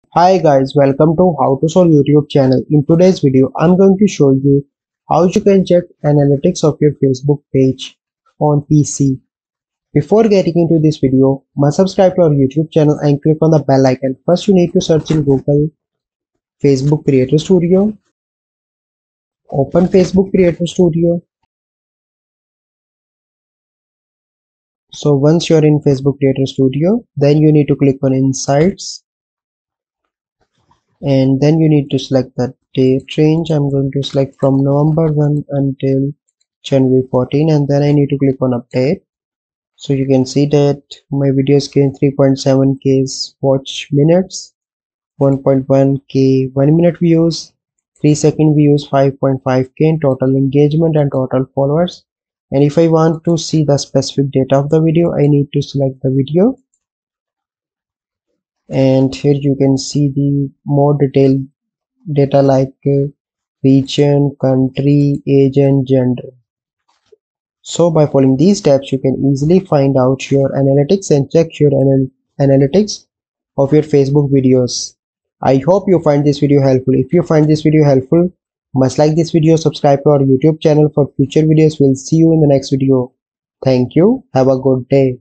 Hi guys, welcome to How to Solve YouTube channel. In today's video, I'm going to show you how you can check analytics of your Facebook page on PC. Before getting into this video, must subscribe to our YouTube channel and click on the bell icon. First, you need to search in Google Facebook Creator Studio. Open Facebook Creator Studio. So once you're in Facebook Creator Studio, then you need to click on Insights. And then you need to select the date range. I'm going to select from November 1 until January 14, and then I need to click on update. So you can see that my videos gain 3.7k watch minutes, 1.1k 1 minute views, 3-second views, 5.5k in total engagement and total followers. And if I want to see the specific data of the video, I need to select the video, and here you can see the more detailed data like region, country, age and gender. So by following these steps, you can easily find out your analytics and check your analytics of your Facebook videos. I hope you find this video helpful. If you find this video helpful, must like this video, subscribe to our YouTube channel for future videos. We'll see you in the next video. Thank you. Have a good day.